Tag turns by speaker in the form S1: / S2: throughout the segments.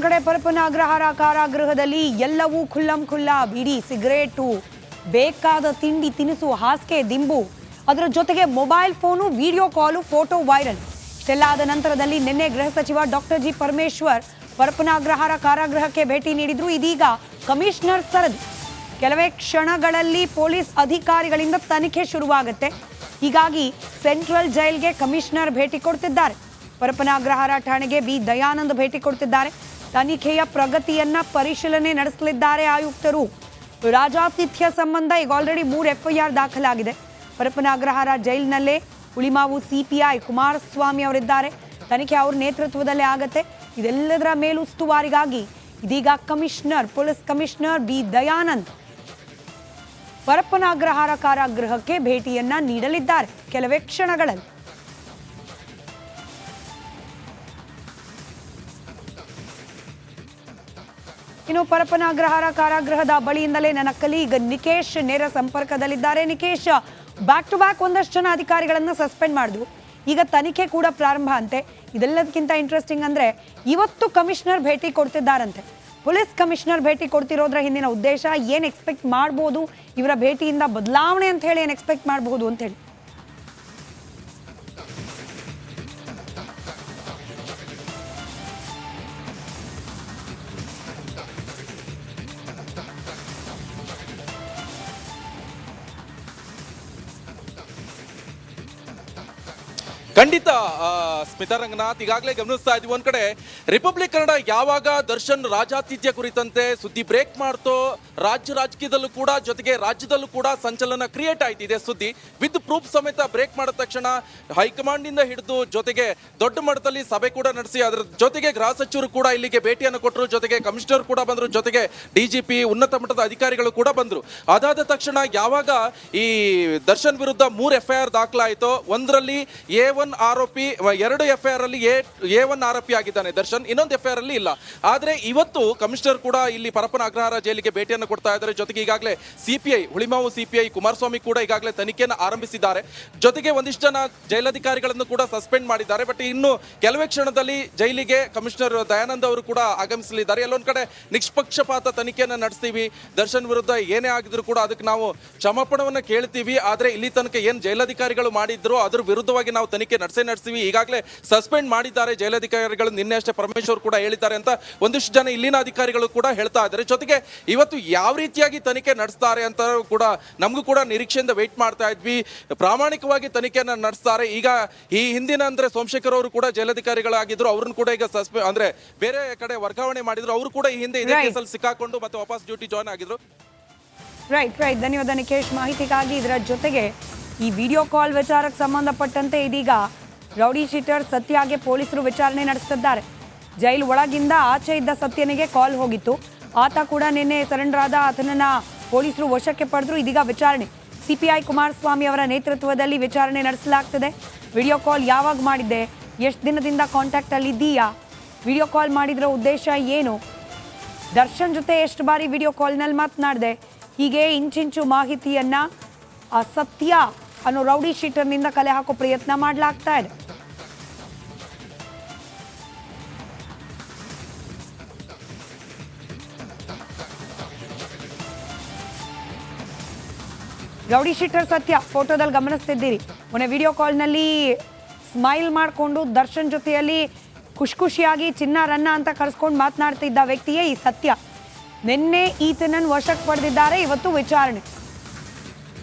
S1: ಕಡೆ ಪರಪ್ಪನ ಅಗ್ರಹಾರ ಕಾರಾಗೃಹದಲ್ಲಿ ಎಲ್ಲವೂ ಖುಲ್ಲಂ ಖುಲ್ಲಾ, ಬಿಡಿ ಸಿಗರೇಟು, ಬೇಕಾದ ತಿಂಡಿ ತಿನಿಸು, ಹಾಸಿಗೆ ದಿಂಬು, ಅದರ ಜೊತೆಗೆ ಮೊಬೈಲ್ ಫೋನು, ವಿಡಿಯೋ ಕಾಲು, ಫೋಟೋ ವೈರಲ್. ಇಷ್ಟೆಲ್ಲ ಆದ ನಂತರದಲ್ಲಿ ನಿನ್ನೆ ಗೃಹ ಸಚಿವ ಡಾಕ್ಟರ್ ಜಿ ಪರಮೇಶ್ವರ್ ಪರಪ್ಪನ ಅಗ್ರಹಾರ ಕಾರಾಗೃಹಕ್ಕೆ ಭೇಟಿ ನೀಡಿದ್ರು. ಇದೀಗ ಕಮಿಷನರ್ ಸರದಿ. ಕೆಲವೇ ಕ್ಷಣಗಳಲ್ಲಿ ಪೊಲೀಸ್ ಅಧಿಕಾರಿಗಳಿಂದ ತನಿಖೆ ಶುರುವಾಗುತ್ತೆ. ಹೀಗಾಗಿ ಸೆಂಟ್ರಲ್ ಜೈಲ್ಗೆ ಕಮಿಷನರ್ ಭೇಟಿ ಕೊಡ್ತಿದ್ದಾರೆ. ಪರಪ್ಪನ ಅಗ್ರಹಾರ ಠಾಣೆಗೆ ಬಿ ದಯಾನಂದ್ ಭೇಟಿ ಕೊಡ್ತಿದ್ದಾರೆ. ತನಿಖೆಯ ಪ್ರಗತಿಯನ್ನ ಪರಿಶೀಲನೆ ನಡೆಸಲಿದ್ದಾರೆ ಆಯುಕ್ತರು. ರಾಜಾತಿಥ್ಯ ಸಂಬಂಧ ಈಗ ಆಲ್ರೆಡಿ 3 FIR ದಾಖಲಾಗಿದೆ. ಪರಪ್ಪನ ಅಗ್ರಹಾರ ಜೈಲಿನಲ್ಲೇ ಹುಳಿಮಾವು ಸಿಪಿಐ ಕುಮಾರಸ್ವಾಮಿ ಅವರಿದ್ದಾರೆ. ತನಿಖೆ ಅವ್ರ ನೇತೃತ್ವದಲ್ಲೇ ಆಗತ್ತೆ. ಇದೆಲ್ಲದರ ಮೇಲುಸ್ತುವಾರಿಗಾಗಿ ಇದೀಗ police commissioner B Dayanand Parappana Agrahara ಕಾರಾಗೃಹಕ್ಕೆ ಭೇಟಿಯನ್ನ ನೀಡಲಿದ್ದಾರೆ ಕೆಲವೇ ಕ್ಷಣಗಳಲ್ಲಿ. ಇನ್ನು ಪರಪ್ಪನ ಅಗ್ರಹಾರ ಕಾರಾಗೃಹದ ಬಳಿಯಿಂದಲೇ ನನ್ನ ಕಲೀಗ್ ನಿಕೇಶ್ ನೇರ ಸಂಪರ್ಕದಲ್ಲಿದ್ದಾರೆ. ನಿಕೇಶ್, ಬ್ಯಾಕ್ ಟು ಬ್ಯಾಕ್ ಒಂದಷ್ಟು ಜನ ಅಧಿಕಾರಿಗಳನ್ನ ಸಸ್ಪೆಂಡ್ ಮಾಡಿದ್ರು. ಈಗ ತನಿಖೆ ಕೂಡ ಪ್ರಾರಂಭ ಅಂತೆ. ಇದೆಲ್ಲದಕ್ಕಿಂತ ಇಂಟ್ರೆಸ್ಟಿಂಗ್ ಅಂದ್ರೆ ಇವತ್ತು ಕಮಿಷನರ್ ಭೇಟಿ ಕೊಡ್ತಿದ್ದಾರಂತೆ. ಪೊಲೀಸ್ ಕಮಿಷನರ್ ಭೇಟಿ ಕೊಡ್ತಿರೋದ್ರ ಹಿಂದಿನ ಉದ್ದೇಶ ಏನ್ ಎಕ್ಸ್ಪೆಕ್ಟ್ ಮಾಡಬಹುದು, ಇವರ ಭೇಟಿಯಿಂದ ಬದಲಾವಣೆ ಅಂತ ಹೇಳಿ ಏನ್ ಎಕ್ಸ್ಪೆಕ್ಟ್ ಮಾಡಬಹುದು ಅಂತ ಹೇಳಿ?
S2: ಖಂಡಿತ ಸ್ಮಿತಾ ರಂಗನಾಥ್, ಈಗಾಗಲೇ ಗಮನಿಸ್ತಾ ಇದ್ವಿ. ಒಂದ್ ಕಡೆ ರಿಪಬ್ಲಿಕ್ ಕನ್ನಡ ಯಾವಾಗ ದರ್ಶನ್ ರಾಜಾತಿಥ್ಯ ಕುರಿತಂತೆ ಸುದ್ದಿ ಬ್ರೇಕ್ ಮಾಡ್ತೋ, ರಾಜಕೀಯದಲ್ಲೂ ಕೂಡ ಜೊತೆಗೆ ರಾಜ್ಯದಲ್ಲೂ ಕೂಡ ಸಂಚಲನ ಕ್ರಿಯೇಟ್ ಆಯ್ತಿದೆ. ಸುದ್ದಿ ವಿತ್ ಪ್ರೂಫ್ ಸಮೇತ ಬ್ರೇಕ್ ಮಾಡಿದ ತಕ್ಷಣ ಹೈಕಮಾಂಡ್ ಇಂದ ಹಿಡಿದು ಜೊತೆಗೆ ದೊಡ್ಡ ಮಟ್ಟದಲ್ಲಿ ಸಭೆ ಕೂಡ ನಡೆಸಿ ಅದರ ಜೊತೆಗೆ ಗೃಹ ಸಚಿವರು ಕೂಡ ಇಲ್ಲಿಗೆ ಭೇಟಿಯನ್ನು ಕೊಟ್ಟರು. ಜೊತೆಗೆ ಕಮಿಷನರ್ ಕೂಡ ಬಂದರು, ಜೊತೆಗೆ DGP ಉನ್ನತ ಮಟ್ಟದ ಅಧಿಕಾರಿಗಳು ಕೂಡ ಬಂದರು. ಅದಾದ ತಕ್ಷಣ ಯಾವಾಗ ಈ ದರ್ಶನ್ ವಿರುದ್ಧ 3 FIR ದಾಖಲಾಯಿತೋ, ಒಂದರಲ್ಲಿ A1 ಆರೋಪಿ, 2 FIR ಅಲ್ಲಿ A1 ಆರೋಪಿ ಆಗಿದ್ದಾನೆ ದರ್ಶನ್, ಇನ್ನೊಂದು FIR ಅಲ್ಲಿ ಇಲ್ಲ. ಆದ್ರೆ ಇವತ್ತು ಕಮಿಷನರ್ ಕೂಡ ಇಲ್ಲಿ ಪರಪ್ಪನ ಅಗ್ರಹಾರ ಜೈಲಿಗೆ ಭೇಟಿಯನ್ನು ಕೊಡ್ತಾ ಇದ್ದಾರೆ. ಜೊತೆಗೆ ಈಗಾಗಲೇ ಸಿಪಿಐ ಹುಳಿಮಾವು ಸಿಪಿಐ ಕುಮಾರಸ್ವಾಮಿ ಕೂಡ ಈಗಾಗಲೇ ತನಿಖೆಯನ್ನು ಆರಂಭಿಸಿದ್ದಾರೆ. ಜೊತೆಗೆ ಒಂದಿಷ್ಟು ಜನ ಜೈಲಧಿಕಾರಿಗಳನ್ನು ಕೂಡ ಸಸ್ಪೆಂಡ್ ಮಾಡಿದ್ದಾರೆ. ಬಟ್ ಇನ್ನು ಕೆಲವೇ ಕ್ಷಣದಲ್ಲಿ ಜೈಲಿಗೆ ಕಮಿಷನರ್ ದಯಾನಂದ್ ಅವರು ಕೂಡ ಆಗಮಿಸಲಿದ್ದಾರೆ. ಎಲ್ಲೊಂದ್ ಕಡೆ ನಿಷ್ಪಕ್ಷಪಾತ ತನಿಖೆಯನ್ನು ನಡೆಸ್ತೀವಿ, ದರ್ಶನ್ ವಿರುದ್ಧ ಏನೇ ಆಗಿದ್ರು ಕೂಡ ಅದಕ್ಕೆ ನಾವು ಕ್ಷಮಾಪಣವನ್ನು ಕೇಳ್ತೀವಿ. ಆದ್ರೆ ಇಲ್ಲಿ ತನಕ ಏನ್ ಜೈಲಧಿಕಾರಿಗಳು ಮಾಡಿದ್ರು ಅದ್ರ ವಿರುದ್ಧವಾಗಿ ನಾವು ತನಿಖೆ ನಡೆಸ್ತೀವಿ. ಈಗಾಗಲೇ ಸಸ್ಪೆಂಡ್ ಮಾಡಿದ್ದಾರೆ ಜೈಲಧಿಕಾರಿಗಳು, ನಿನ್ನೆ ಅಷ್ಟೇ ಪರಮೇಶ್ವರ್ ಕೂಡ ಹೇಳಿದ್ದಾರೆ ಅಂತ ಒಂದಿಷ್ಟು ಜನ ಇಲ್ಲಿನ ಅಧಿಕಾರಿಗಳು ಕೂಡ ಹೇಳ್ತಾ ಇದ್ದಾರೆ. ಜೊತೆಗೆ ಇವತ್ತು ಯಾವ ರೀತಿಯಾಗಿ ತನಿಖೆ ನಡೆಸ್ತಾರೆ ಅಂತ ಕೂಡ ನಮಗೂ ಕೂಡ ನಿರೀಕ್ಷೆಯಿಂದ ವೇಟ್ ಮಾಡ್ತಾ ಇದ್ವಿ. ಪ್ರಾಮಾಣಿಕವಾಗಿ ತನಿಖೆಯನ್ನು ನಡೆಸ್ತಾರೆ. ಈಗ ಈ ಹಿಂದಿನ ಅಂದ್ರೆ ಸೋಮಶೇಖರ್ ಅವರು ಕೂಡ ಜೈಲಧಿಕಾರಿಗಳಾಗಿದ್ರು, ಅವ್ರನ್ನ ಕೂಡ ಈಗ ಅಂದ್ರೆ ಬೇರೆ ಕಡೆ ವರ್ಗಾವಣೆ ಮಾಡಿದ್ರು. ಅವರು ಕೂಡ ಈ ಹಿಂದೆ ಇದೇ ಕೇಸಲ್ಲಿ ಸಿಕ್ಕಾಕೊಂಡು ಮತ್ತೆ ವಾಪಸ್ ಡ್ಯೂಟಿ ಜಾಯ್ನ್ ಆಗಿದ್ರು.
S1: ರೈಟ್. ಧನ್ಯವಾದ ನಿಕೇಶ್ ಮಾಹಿತಿಗಾಗಿ. ಇದರ ಜೊತೆಗೆ ಈ ವಿಡಿಯೋ ಕಾಲ್ ವಿಚಾರಕ್ಕೆ ಸಂಬಂಧಪಟ್ಟಂತೆ ಇದೀಗ ರೌಡಿ ಶೀಟರ್ ಸತ್ಯಾಗೆ ಪೊಲೀಸರು ವಿಚಾರಣೆ ನಡೆಸುತ್ತಿದ್ದಾರೆ. ಜೈಲು ಒಳಗಿಂದ ಆಚೆ ಇದ್ದ ಸತ್ಯನಿಗೆ ಕಾಲ್ ಹೋಗಿತ್ತು. ಆತ ಕೂಡ ನಿನ್ನೆ ಸರೆಂಡರ್ ಆದ. ಆತನನ್ನ ಪೊಲೀಸರು ವಶಕ್ಕೆ ಪಡೆದ್ರು. ಇದೀಗ ವಿಚಾರಣೆ ಸಿಪಿಐ ಕುಮಾರಸ್ವಾಮಿ ಅವರ ನೇತೃತ್ವದಲ್ಲಿ ವಿಚಾರಣೆ ನಡೆಸಲಾಗ್ತದೆ. ವಿಡಿಯೋ ಕಾಲ್ ಯಾವಾಗ ಮಾಡಿದ್ದೆ, ಎಷ್ಟು ದಿನದಿಂದ ಕಾಂಟ್ಯಾಕ್ಟ್ ಅಲ್ಲಿ ಇದ್ದೀಯಾ, ವಿಡಿಯೋ ಕಾಲ್ ಮಾಡಿದ್ರ ಉದ್ದೇಶ ಏನು, ದರ್ಶನ್ ಜೊತೆ ಎಷ್ಟು ಬಾರಿ ವಿಡಿಯೋ ಕಾಲ್ನಲ್ಲಿ ಮಾತನಾಡಿದೆ, ಹೀಗೆ ಇಂಚಿಂಚು ಮಾಹಿತಿಯನ್ನ ಆ ಸತ್ಯ ಅನ್ನೋ ರೌಡಿ ಶೀಟರ್ನಿಂದ ಕಲೆ ಹಾಕೋ ಪ್ರಯತ್ನ ಮಾಡಲಾಗ್ತಾ ಇದೆ. ರೌಡಿ ಶೀಟರ್ ಸತ್ಯ ಫೋಟೋದಲ್ಲಿ ಗಮನಿಸ್ತಿದ್ದೀರಿ. ಮೊನ್ನೆ ವಿಡಿಯೋ ಕಾಲ್ನಲ್ಲಿ ಸ್ಮೈಲ್ ಮಾಡಿಕೊಂಡು ದರ್ಶನ್ ಜೊತೆಯಲ್ಲಿ ಖುಷಿಯಾಗಿ ಚಿನ್ನ ರನ್ನ ಅಂತ ಕರೆಸ್ಕೊಂಡು ಮಾತನಾಡ್ತಿದ್ದ ವ್ಯಕ್ತಿಯೇ ಈ ಸತ್ಯ. ನಿನ್ನೆ ಈತನನ್ನು ವಶಕ್ಕೆ ಪಡೆದಿದ್ದಾರೆ. ಇವತ್ತು ವಿಚಾರಣೆ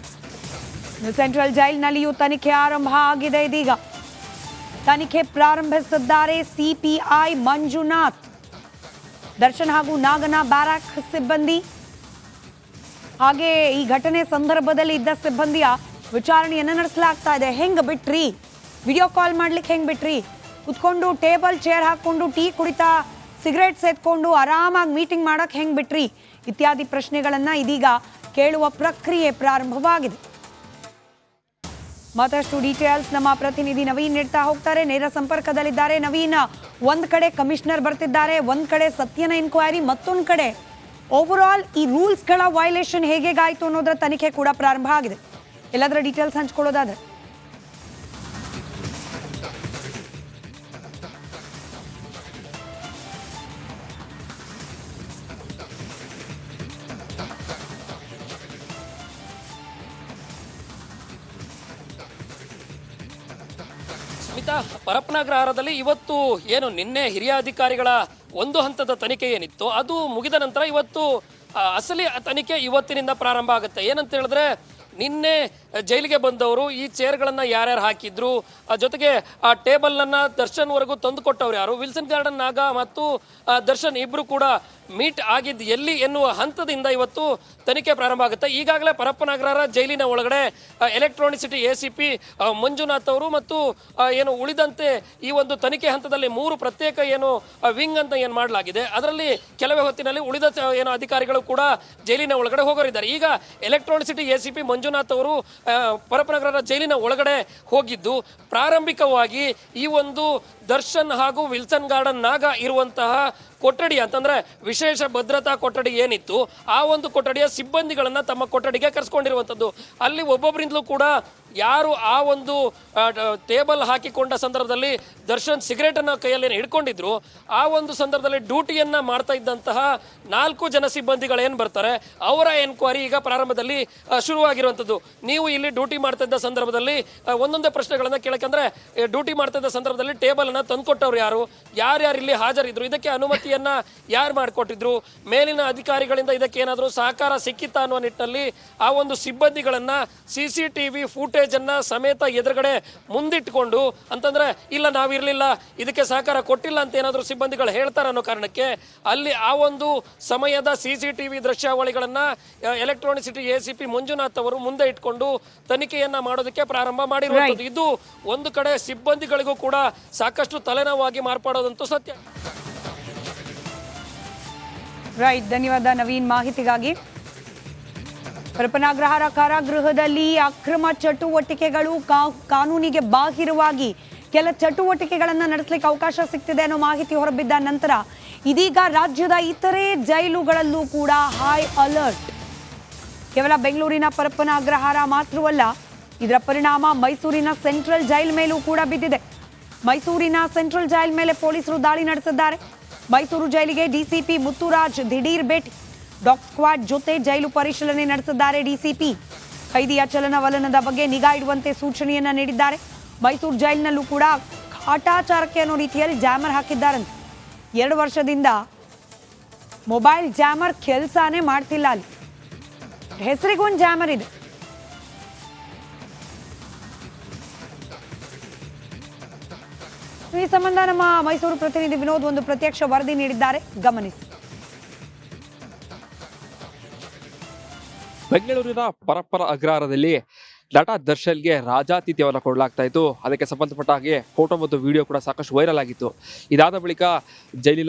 S1: ಸೆಂಟ್ರಲ್ ಜೈಲಿನಲ್ಲಿಯೂ ತನಿಖೆ ಆರಂಭ ಆಗಿದೆ. ಇದೀಗ ತನಿಖೆ ಪ್ರಾರಂಭಿಸಿದ್ದಾರೆ ಸಿಪಿಐ ಮಂಜುನಾಥ್. ದರ್ಶನ್ ಹಾಗೂ ನಾಗನ ಬ್ಯಾರಕ್ ಸಿಬ್ಬಂದಿ ಹಾಗೆ ಈ ಘಟನೆ ಸಂದರ್ಭದಲ್ಲಿ ಇದ್ದ ಸಿಬ್ಬಂದಿಯ ವಿಚಾರಣೆಯನ್ನು ನಡೆಸಲಾಗ್ತಾ ಇದೆ. ಹೆಂಗ್ ಬಿಟ್ರಿ, ವಿಡಿಯೋ ಕಾಲ್ ಮಾಡ್ಲಿಕ್ಕೆ ಹೆಂಗ್ ಬಿಟ್ರಿ, ಕುತ್ಕೊಂಡು ಟೇಬಲ್ ಚೇರ್ ಹಾಕೊಂಡು ಟೀ ಕುಡಿತಾ ಸಿಗರೇಟ್ ಸೇದ್ಕೊಂಡು ಆರಾಮಾಗಿ ಮೀಟಿಂಗ್ ಮಾಡಕ್ ಹೆಂಗ್ ಬಿಟ್ರಿ ಇತ್ಯಾದಿ ಪ್ರಶ್ನೆಗಳನ್ನ ಇದೀಗ ಕೇಳುವ ಪ್ರಕ್ರಿಯೆ ಪ್ರಾರಂಭವಾಗಿದೆ. ಮತ್ತಷ್ಟು ಡೀಟೇಲ್ಸ್ ನಮ್ಮ ಪ್ರತಿನಿಧಿ ನವೀನ್ ನೀಡ್ತಾ ಹೋಗ್ತಾರೆ. ನೇರ ಸಂಪರ್ಕದಲ್ಲಿದ್ದಾರೆ ನವೀನ್. ಒಂದ್ ಕಡೆ ಕಮಿಷನರ್ ಬರ್ತಿದ್ದಾರೆ, ಒಂದ್ ಕಡೆ ಸತ್ಯನ ಇನ್ಕ್ವೈರಿ, ಮತ್ತೊಂದ್ ಕಡೆ ಓವರ್ ಆಲ್ ಈ ರೂಲ್ಸ್ಗಳ ವೈಲೇಷನ್ ಹೇಗಾಯ್ತು ಅನ್ನೋದರ ತನಿಖೆ ಕೂಡ ಪ್ರಾರಂಭ ಆಗಿದೆ. ಎಲ್ಲದರ ಡೀಟೇಲ್ಸ್ ಹಂಚ್ಕೊಳ್ಳೋದಾದ್ರೆ
S3: ಸ್ಮಿತಾ, ಪರಪ್ಪನಾಗ್ರಹಾರದಲ್ಲಿ ಇವತ್ತು ಏನು ನಿನ್ನೆ ಹಿರಿಯ ಅಧಿಕಾರಿಗಳ ಒಂದು ಹಂತದ ತನಿಖೆ ಏನಿತ್ತು ಅದು ಮುಗಿದ ನಂತರ ಇವತ್ತು ಅಸಲಿ ತನಿಖೆ ಇವತ್ತಿನಿಂದ ಪ್ರಾರಂಭ ಆಗುತ್ತೆ. ಏನಂತ ಹೇಳಿದ್ರೆ ನಿನ್ನೆ ಜೈಲಿಗೆ ಬಂದವರು ಈ ಚೇರ್ಗಳನ್ನ ಯಾರ್ಯಾರು ಹಾಕಿದ್ರು, ಜೊತೆಗೆ ಆ ಟೇಬಲ್ನ ದರ್ಶನ್ವರೆಗೂ ತಂದು ಕೊಟ್ಟವ್ರು ಯಾರು, ವಿಲ್ಸನ್ ಗಾರ್ಡನ್ ನಾಗ ಮತ್ತು ದರ್ಶನ್ ಇಬ್ರು ಕೂಡ ಮೀಟ್ ಆಗಿದ್ದು ಎಲ್ಲಿ ಎನ್ನುವ ಹಂತದಿಂದ ಇವತ್ತು ತನಿಖೆ ಪ್ರಾರಂಭ ಆಗುತ್ತೆ. ಈಗಾಗಲೇ ಪರಪ್ಪನಾಗ್ರಹಾರ ಜೈಲಿನ ಒಳಗಡೆ ಎಲೆಕ್ಟ್ರಾನಿಸಿಟಿ ACP ಮಂಜುನಾಥ್ ಅವರು ಮತ್ತು ಏನು ಉಳಿದಂತೆ ಈ ಒಂದು ತನಿಖೆ ಹಂತದಲ್ಲಿ 3 ಪ್ರತ್ಯೇಕ ಏನು ವಿಂಗ್ ಅಂತ ಏನು ಮಾಡಲಾಗಿದೆ, ಅದರಲ್ಲಿ ಕೆಲವೇ ಹೊತ್ತಿನಲ್ಲಿ ಉಳಿದ ಏನು ಅಧಿಕಾರಿಗಳು ಕೂಡ ಜೈಲಿನ ಒಳಗಡೆ ಹೋಗೋರಿದ್ದಾರೆ. ಈಗ ಎಲೆಕ್ಟ್ರಾನಿಸಿಟಿ ACP ಮಂಜುನಾಥ್ ಅವರು ಪರಪ್ಪನಾಗ್ರಹಾರ ಜೈಲಿನ ಒಳಗಡೆ ಹೋಗಿದ್ದು ಪ್ರಾರಂಭಿಕವಾಗಿ ಈ ಒಂದು ದರ್ಶನ್ ಹಾಗೂ ವಿಲ್ಸನ್ ಗಾರ್ಡನ್ ನಾಗ ಇರುವಂತಹ ಕೊಠಡಿ ಅಂತಂದ್ರೆ ವಿಶೇಷ ಭದ್ರತಾ ಕೊಠಡಿ ಏನಿತ್ತು ಆ ಒಂದು ಕೊಠಡಿಯ ಸಿಬ್ಬಂದಿಗಳನ್ನ ತಮ್ಮ ಕೊಠಡಿಗೆ ಕರೆಸ್ಕೊಂಡಿರುವಂಥದ್ದು. ಅಲ್ಲಿ ಒಬ್ಬೊಬ್ಬರಿಂದಲೂ ಕೂಡ ಯಾರು ಆ ಒಂದು ಟೇಬಲ್ ಹಾಕಿಕೊಂಡ ಸಂದರ್ಭದಲ್ಲಿ ದರ್ಶನ್ ಸಿಗರೇಟ್ ಅನ್ನ ಕೈಯಲ್ಲಿ ಹಿಡ್ಕೊಂಡಿದ್ರು, ಆ ಒಂದು ಸಂದರ್ಭದಲ್ಲಿ ಡ್ಯೂಟಿಯನ್ನ ಮಾಡ್ತಾ ಇದ್ದಂತಹ 4 ಜನ ಸಿಬ್ಬಂದಿಗಳೇನು ಬರ್ತಾರೆ ಅವರ ಎನ್ಕ್ವೈರಿ ಈಗ ಪ್ರಾರಂಭದಲ್ಲಿ ಶುರುವಾಗಿರುವಂಥದ್ದು. ನೀವು ಇಲ್ಲಿ ಡ್ಯೂಟಿ ಮಾಡ್ತಾ ಇದ್ದ ಸಂದರ್ಭದಲ್ಲಿ ಒಂದೊಂದೇ ಪ್ರಶ್ನೆಗಳನ್ನ ಕೇಳಕಂದ್ರೆ ಡ್ಯೂಟಿ ಮಾಡ್ತಾ ಇದ್ದ ಸಂದರ್ಭದಲ್ಲಿ ಟೇಬಲ್ ಅನ್ನ ತಂದುಕೊಟ್ಟವ್ರು ಯಾರು, ಯಾರ್ಯಾರು ಇಲ್ಲಿ ಹಾಜರಿದ್ರು, ಇದಕ್ಕೆ ಅನುಮತಿಯನ್ನ ಯಾರು ಮಾಡಿಕೊಟ್ಟಿದ್ರು, ಮೇಲಿನ ಅಧಿಕಾರಿಗಳಿಂದ ಇದಕ್ಕೆ ಏನಾದರೂ ಸಹಕಾರ ಸಿಕ್ಕಿತಾ ಅನ್ನುವ ನಿಟ್ಟಿನಲ್ಲಿ ಆ ಒಂದು ಸಿಬ್ಬಂದಿಗಳನ್ನ CCTV ಫೂಟೇಜ್ ಅನ್ನ ಸಮೇತ ಎದುರುಗಡೆ ಮುಂದಿಟ್ಕೊಂಡು, ಅಂತಂದ್ರೆ ಇಲ್ಲ ನಾವಿರ್ಲಿಲ್ಲ ಇದಕ್ಕೆ ಸಹಕಾರ ಕೊಟ್ಟಿಲ್ಲ ಅಂತ ಏನಾದರೂ ಸಿಬ್ಬಂದಿಗಳು ಹೇಳ್ತಾರೆ ಅನ್ನೋ ಕಾರಣಕ್ಕೆ ಅಲ್ಲಿ ಆ ಒಂದು ಸಮಯದ CCTV ದೃಶ್ಯಾವಳಿಗಳನ್ನ ಎಲೆಕ್ಟ್ರಾನಿಸಿಟಿ ACP ಮಂಜುನಾಥ್ ಅವರು ಮುಂದೆ ಇಟ್ಕೊಂಡು ತನಿಖೆಯನ್ನ ಮಾಡೋದಕ್ಕೆ ಪ್ರಾರಂಭ ಮಾಡಿರುವಂಥದ್ದು. ಇದು ಒಂದು ಕಡೆ ಸಿಬ್ಬಂದಿಗಳಿಗೂ ಕೂಡ ಸಾಕಷ್ಟು ತಲೆನೋವಾಗಿ ಮಾರ್ಪಾಡೋದಂತೂ ಸತ್ಯ.
S1: ರೈಟ್, ಧನ್ಯವಾದ ನವೀನ್ ಮಾಹಿತಿಗಾಗಿ. ಪರಪ್ಪನಾಗ್ರಹಾರ ಕಾರಾಗೃಹದಲ್ಲಿ ಅಕ್ರಮ ಚಟುವಟಿಕೆಗಳು ಕಾನೂನಿಗೆ ಬಾಹಿರವಾಗಿ ಕೆಲ ಚಟುವಟಿಕೆಗಳನ್ನು ನಡೆಸಲಿಕ್ಕೆ ಅವಕಾಶ ಸಿಗ್ತಿದೆ ಅನ್ನೋ ಮಾಹಿತಿ ಹೊರಬಿದ್ದ ನಂತರ ಇದೀಗ ರಾಜ್ಯದ ಇತರೆ ಜೈಲುಗಳಲ್ಲೂ ಕೂಡ ಹೈ ಅಲರ್ಟ್. ಕೇವಲ ಬೆಂಗಳೂರಿನ ಪರಪ್ಪನಾಗ್ರಹಾರ ಮಾತ್ರವಲ್ಲ, ಇದರ ಪರಿಣಾಮ ಮೈಸೂರಿನ ಸೆಂಟ್ರಲ್ ಜೈಲ್ ಮೇಲೂ ಕೂಡ ಬಿದ್ದಿದೆ. ಮೈಸೂರಿನ ಸೆಂಟ್ರಲ್ ಜೈಲ್ ಮೇಲೆ ಪೊಲೀಸರು ದಾಳಿ ನಡೆಸಿದ್ದಾರೆ. ಮೈಸೂರು ಜೈಲಿಗೆ DCP ಮುತ್ತುರಾಜ್ ದಿಢೀರ್ ಭೇಟಿ. ಡಾಗ್ ಸ್ಕ್ವಾಡ್ ಜೊತೆ ಜೈಲು ಪರಿಶೀಲನೆ ನಡೆಸಿದ್ದಾರೆ DCP. ಖೈದಿಯ ಚಲನವಲನದ ಬಗ್ಗೆ ನಿಗಾ ಇಡುವಂತೆ ಸೂಚನೆಯನ್ನ ನೀಡಿದ್ದಾರೆ. ಮೈಸೂರು ಜೈಲಿನಲ್ಲೂ ಕೂಡ ಕಾಟಾಚಾರಕ್ಕೆ ಅನ್ನೋ ರೀತಿಯಲ್ಲಿ ಜಾಮರ್ ಹಾಕಿದ್ದಾರಂತೆ. 2 ವರ್ಷದಿಂದ ಮೊಬೈಲ್ ಜಾಮರ್ ಕೆಲಸನೇ ಮಾಡ್ತಿಲ್ಲ. ಅಲ್ಲಿ ಹೆಸರಿಗೊಂದು ಜಾಮರ್ ಇದೆ. ಈ ಸಂಬಂಧ ನಮ್ಮ ಮೈಸೂರು ಪ್ರತಿನಿಧಿ ವಿನೋದ್ ಒಂದು ಪ್ರತ್ಯಕ್ಷ ವರದಿ ನೀಡಿದ್ದಾರೆ, ಗಮನಿಸಿ.
S4: ಬೆಂಗಳೂರಿನ ಪರಪ್ಪನ ಅಗ್ರಹಾರದಲ್ಲಿ ನಟ ದರ್ಶನ್ಗೆ ರಾಜಾತಿಥ್ಯವನ್ನು ಕೊಡಲಾಗ್ತಾ ಇತ್ತು. ಅದಕ್ಕೆ ಸಂಬಂಧಪಟ್ಟ ಹಾಗೆ ಫೋಟೋ ಮತ್ತು ವಿಡಿಯೋ ಕೂಡ ಸಾಕಷ್ಟು ವೈರಲ್ ಆಗಿತ್ತು. ಇದಾದ ಬಳಿಕ ಜೈಲಿನ